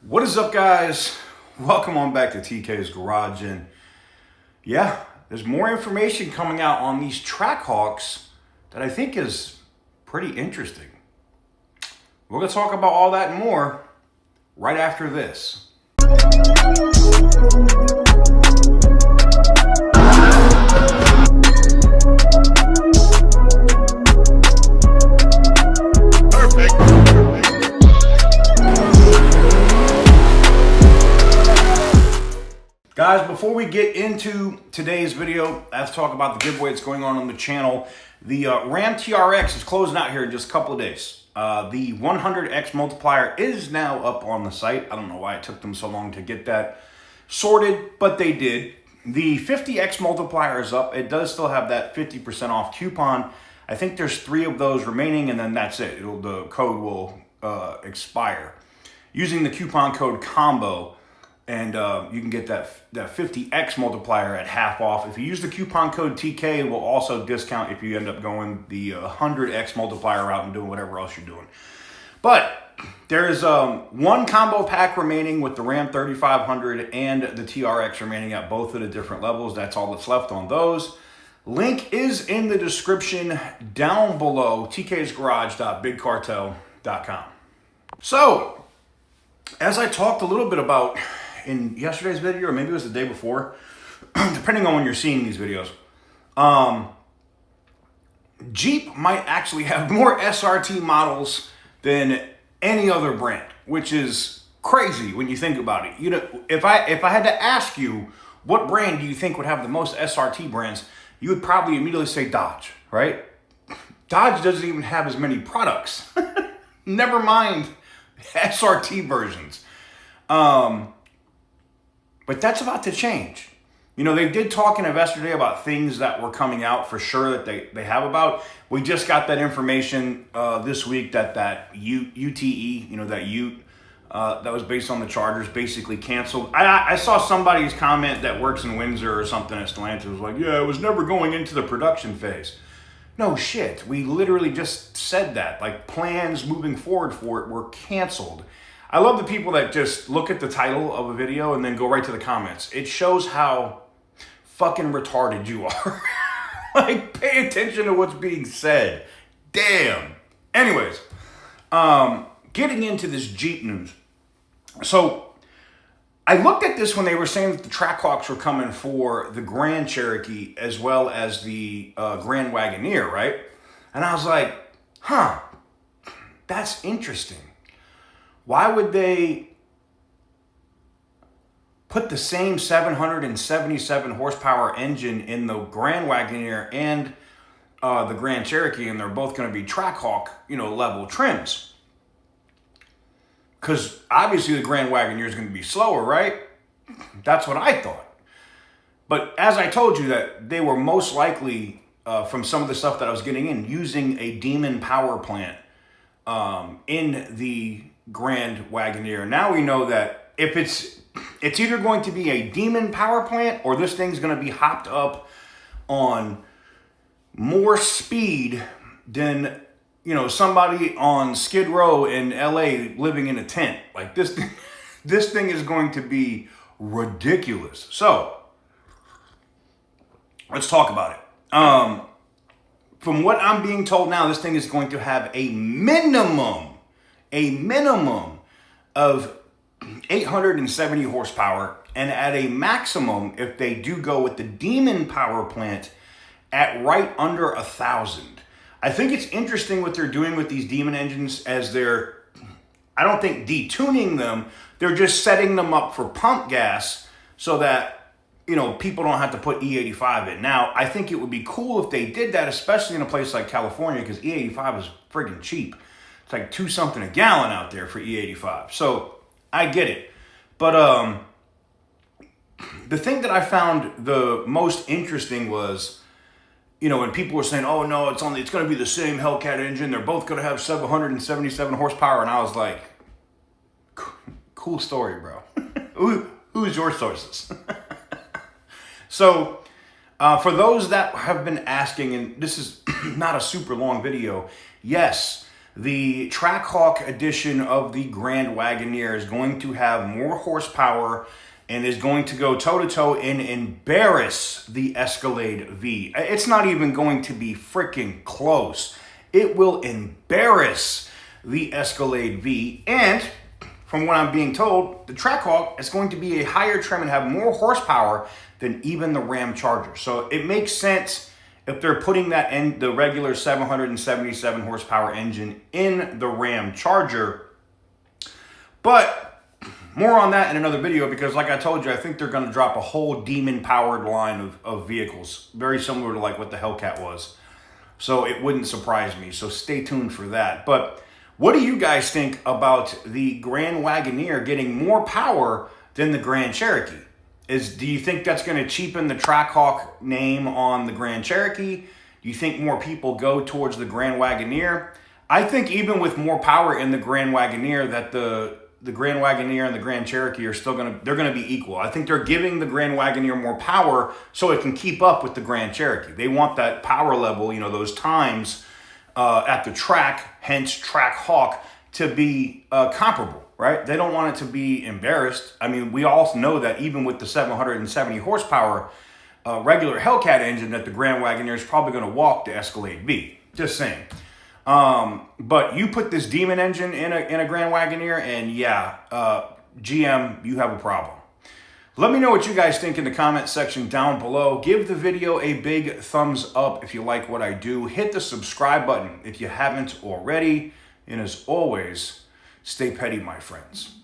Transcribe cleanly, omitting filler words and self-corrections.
What is up, guys? Welcome on back to TK's Garage. And yeah, there's more information coming out on these TrackHawks that I think is pretty interesting. We're going to talk about all that and more right after this. Guys, before we get into today's video, let's talk about the giveaway that's going on the channel. The Ram TRX is closing out here in just a couple of days. The 100X multiplier is now up on the site. I don't know why it took them so long to get that sorted, but they did. The 50X multiplier is up. It does still have that 50% off coupon. I think there's 3 of those remaining, and then that's it. The code will expire. Using the coupon code COMBO, and you can get that 50X multiplier at half off. If you use the coupon code TK, it will also discount if you end up going the 100X multiplier route and doing whatever else you're doing. But there's one combo pack remaining with the Ram 3500 and the TRX remaining at both of the different levels. That's all that's left on those. Link is in the description down below, tksgarage.bigcartel.com. So, as I talked a little bit about in yesterday's video, or maybe it was the day before, depending on when you're seeing these videos, Jeep might actually have more SRT models than any other brand, which is crazy when you think about it. You know, if I had to ask you what brand do you think would have the most SRT brands, you would probably immediately say Dodge, right? Dodge doesn't even have as many products. Never mind SRT versions. But that's about to change. You know, they did talk in Investor Day about things that were coming out for sure that they have about. We just got that information this week that UTE, you know, that Ute that was based on the Chargers, basically canceled. I saw somebody's comment that works in Windsor or something at Stellantis was like, yeah, it was never going into the production phase. No shit. We literally just said that. Like, plans moving forward for it were canceled. I love the people that just look at the title of a video and then go right to the comments. It shows how fucking retarded you are. Like, pay attention to what's being said. Damn. Anyways, getting into this Jeep news. So, I looked at this when they were saying that the TrackHawks were coming for the Grand Cherokee as well as the Grand Wagoneer, right? And I was like, huh, that's interesting. Why would they put the same 777 horsepower engine in the Grand Wagoneer and the Grand Cherokee, and they're both going to be TrackHawk, you know, level trims? Because obviously the Grand Wagoneer is going to be slower, right? That's what I thought. But as I told you, that they were most likely, from some of the stuff that I was getting in, using a Demon power plant in the Grand Wagoneer. Now we know that if it's either going to be a Demon power plant or this thing's going to be hopped up on more speed than, you know, somebody on Skid Row in LA living in a tent. Like, this thing is going to be ridiculous. So let's talk about it. From what I'm being told now, this thing is going to have a minimum of 870 horsepower, and at a maximum, if they do go with the Demon power plant, at right under 1,000. I think it's interesting what they're doing with these Demon engines, as they're, I don't think detuning them, they're just setting them up for pump gas so that, you know, people don't have to put E85 in. Now, I think it would be cool if they did that, especially in a place like California, because E85 is friggin' cheap. It's like $2 something a gallon out there for E85. So I get it. But the thing that I found the most interesting was, you know, when people were saying, oh no, it's going to be the same Hellcat engine. They're both going to have 777 horsepower. And I was like, cool story, bro. Who's your sources? So for those that have been asking, and this is not a super long video, yes, the TrackHawk edition of the Grand Wagoneer is going to have more horsepower and is going to go toe-to-toe and embarrass the Escalade V. It's not even going to be freaking close. It will embarrass the Escalade V, and from what I'm being told, the TrackHawk is going to be a higher trim and have more horsepower than even the Ram Charger. So it makes sense if they're putting that in the regular 777 horsepower engine in the Ram Charger. But more on that in another video, because like I told you, I think they're going to drop a whole demon-powered line of vehicles, very similar to like what the Hellcat was. So it wouldn't surprise me. So stay tuned for that. But what do you guys think about the Grand Wagoneer getting more power than the Grand Cherokee? Do you think that's going to cheapen the TrackHawk name on the Grand Cherokee? Do you think more people go towards the Grand Wagoneer? I think even with more power in the Grand Wagoneer, that the Grand Wagoneer and the Grand Cherokee are still they're going to be equal. I think they're giving the Grand Wagoneer more power so it can keep up with the Grand Cherokee. They want that power level, you know, those times at the track, hence TrackHawk, to be comparable, right? They don't want it to be embarrassed. I mean, we all know that even with the 770 horsepower regular Hellcat engine, that the Grand Wagoneer is probably going to walk the Escalade V. Just saying. But you put this demon engine in a Grand Wagoneer, and yeah, GM, you have a problem. Let me know what you guys think in the comment section down below. Give the video a big thumbs up if you like what I do. Hit the subscribe button if you haven't already. And as always, stay petty, my friends.